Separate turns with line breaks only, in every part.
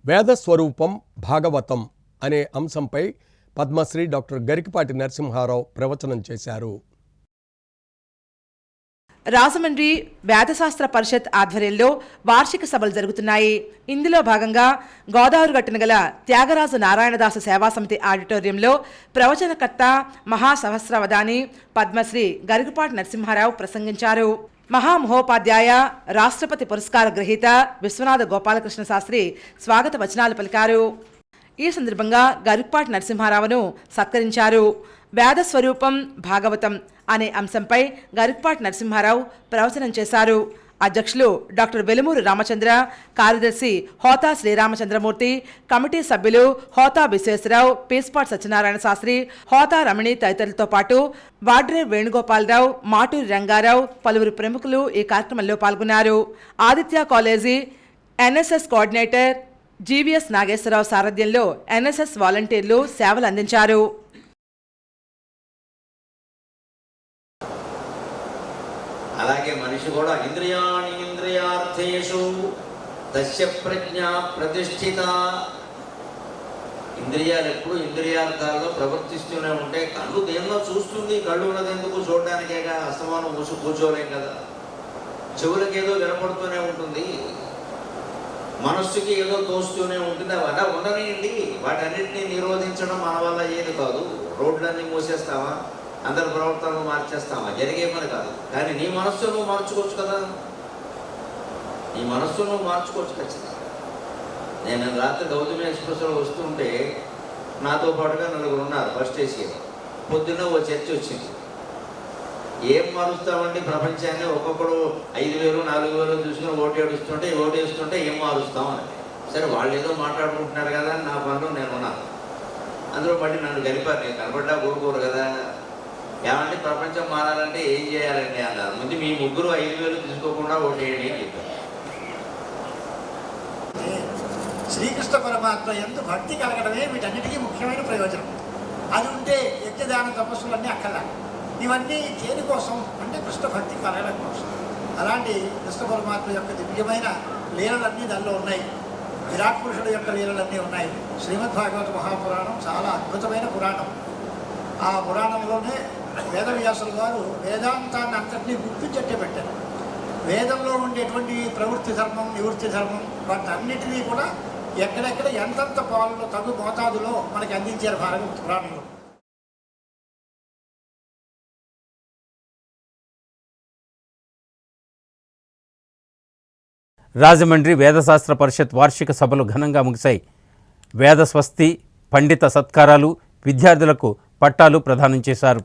వేదస్వరూపం భాగవతం అనే అంశంపై పద్మశ్రీ డాక్టర్ గరికపాటి నరసింహారావు ప్రవచనం చేశారు.
రాజమండ్రి వేదశాస్త్ర పరిషత్ ఆధ్వర్యంలో వార్షిక సభలు జరుగుతున్నాయి. ఇందులో భాగంగా గోదావరి గట్టున గల త్యాగరాజు నారాయణదాస సేవా సమితి ఆడిటోరియంలో ప్రవచనకర్త మహాసహస్రావధాని పద్మశ్రీ గరికపాటి నరసింహారావు ప్రసంగించారు. మహామహోపాధ్యాయ రాష్ట్రపతి పురస్కార గ్రహీత విశ్వనాథ గోపాలకృష్ణ శాస్త్రి స్వాగత వచనాలు పలికారు. ఈ సందర్భంగా గరికపాటి నరసింహారావును సత్కరించారు. వేదస్వరూపం భాగవతం అనే అంశంపై గరికపాటి నరసింహారావు ప్రవచనం చేశారు. అధ్యక్షులు డాక్టర్ వెలుమూరు రామచంద్ర, కార్యదర్శి హోతా శ్రీరామచంద్రమూర్తి, కమిటీ సభ్యులు హోతా విశ్వేశ్వరరావు, పీస్పాట్ సత్యనారాయణ శాస్త్రి, హోతా రమణి తదితరులతో పాటు వాడ్రే వేణుగోపాలరావు, మాటూరి రంగారావు, పలువురు ప్రముఖులు ఈ కార్యక్రమంలో పాల్గొన్నారు. Aditya college NSS coordinator GVS Nageswararao సారథ్యంలో ఎన్ఎస్ఎస్ వాలంటీర్లు సేవలు అందించారు.
అలాగే మనిషి కూడా ఇంద్రియాణి ఇంద్రియార్థేషు తస్య ప్రజ్ఞ ప్రతిష్ఠిత. ఇంద్రియాలు ఎప్పుడు ఇంద్రియార్థాల్లో ప్రవర్తిస్తూనే ఉంటే కళ్ళు దేన్నో చూస్తుంది. కళ్ళు ఉన్నది ఎందుకు? చూడడానికేగా. అస్తమానం మూసు కూర్చోలేం కదా. చెవులకి ఏదో వినపడుతూనే ఉంటుంది, మనస్సుకి ఏదో తోస్తూనే ఉంటుంది. అలా ఉండనియండి. వాటన్నిటినీ నిరోధించడం మన వల్ల ఏది కాదు. రోడ్లన్నీ మూసేస్తావా, అందరి ప్రవర్తనలు మార్చేస్తామా? జరిగే పని కాదు. కానీ నీ మనస్సు నువ్వు మార్చుకోవచ్చు కదా. నీ మనస్సు నువ్వు మార్చుకోవచ్చు ఖచ్చితంగా. నేను రాత్రి గౌతమి ఎక్స్ప్రెస్లో వస్తుంటే నాతో పాటుగా నలుగురు ఉన్నారు ఫస్ట్ ఏసీలో. పొద్దున్న ఓ చర్చ వచ్చింది. ఏం మారుస్తామండి ప్రపంచాన్ని? ఒక్కొక్కడు 5,000 4,000 చూసుకుని ఓటేస్తుంటే ఏం మారుస్తామని. సరే వాళ్ళు ఏదో మాట్లాడుకుంటున్నారు కదా అని నా పనిలో నేను ఉన్నాను. అందులో మళ్ళీ నన్ను గరిపారు. నేను కనబడ్డా కోరుకోరు కదా. ఏమంటే ప్రపంచం మారాలంటే ఏం చేయాలండి అన్నారు. ముందు మీ ముగ్గురు 5,000 తీసుకోకుండా ఓటేయండి అని చెప్పారు.
శ్రీకృష్ణ పరమాత్మ యందు భక్తి కలగడమే వీటన్నిటికీ ముఖ్యమైన ప్రయోజనం. అది ఉంటే యజ్ఞదాన తపస్సులన్నీ అక్కర్లా. ఇవన్నీ దేనికోసం అంటే కృష్ణ భక్తి కలగడం కోసం. అలాంటి కృష్ణ పరమాత్మ యొక్క దివ్యమైన లీలలన్నీ దానిలో ఉన్నాయి. విరాట్ పురుషుడు యొక్క లీలలన్నీ ఉన్నాయి. శ్రీమద్భాగవత మహాపురాణం చాలా అద్భుతమైన పురాణం. ఆ పురాణంలోనే వేదవ్యాసుల వారు వేదాంతాన్ని అంతటినీ గుర్తించట్టే పెట్టారు. వేదంలో ఉండేటువంటి ప్రవృత్తి ధర్మం, నివృత్తి ధర్మం వాటన్నిటినీ కూడా ఎక్కడెక్కడ ఎంతంత పాలలో తగు మోతాదులో మనకి అందించారు భారత పురాణంలో.
రాజమండ్రి వేదశాస్త్ర పరిషత్ వార్షిక సభలు ఘనంగా ముగిశాయి. వేద స్వస్తి, పండిత సత్కారాలు, విద్యార్థులకు పట్టాలు ప్రదానం చేశారు.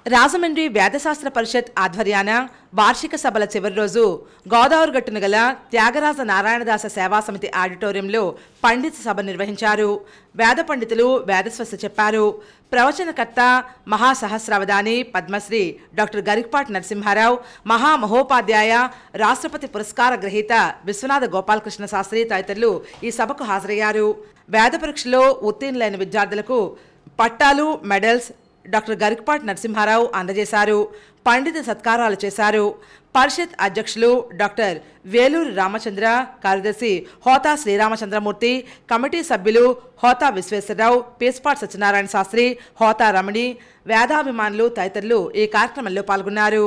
రాజమండ్రి వేదశాస్త్ర పరిషత్ ఆధ్వర్యాన వార్షిక సభల చివరి రోజు గోదావరి గట్టున గల త్యాగరాజ నారాయణదాస సేవా సమితి ఆడిటోరియంలో పండిత సభ నిర్వహించారు. వేద పండితులు వేదస్వస్తి చెప్పారు. ప్రవచనకర్త మహాసహస్రావధాని పద్మశ్రీ డాక్టర్ గరికపాటి నరసింహారావు, మహామహోపాధ్యాయ రాష్ట్రపతి పురస్కార గ్రహీత విశ్వనాథ గోపాలకృష్ణ శాస్త్రి తదితరులు ఈ సభకు హాజరయ్యారు. వేద పరీక్షలో ఉత్తీర్ణులైన విద్యార్థులకు పట్టాలు, మెడల్స్ డాక్టర్ గరికపాటి నరసింహారావు అందజేశారు. పండిత సత్కారాలు చేశారు. పరిషత్ అధ్యక్షులు డాక్టర్ వేలూరి రామచంద్ర, కార్యదర్శి హోతా శ్రీరామచంద్రమూర్తి, కమిటీ సభ్యులు హోతా విశ్వేశ్వరరావు, పీస్పాట్ సత్యనారాయణ శాస్త్రి, హోతా రమణి, వేదాభిమానులు తదితరులు ఈ కార్యక్రమంలో పాల్గొన్నారు.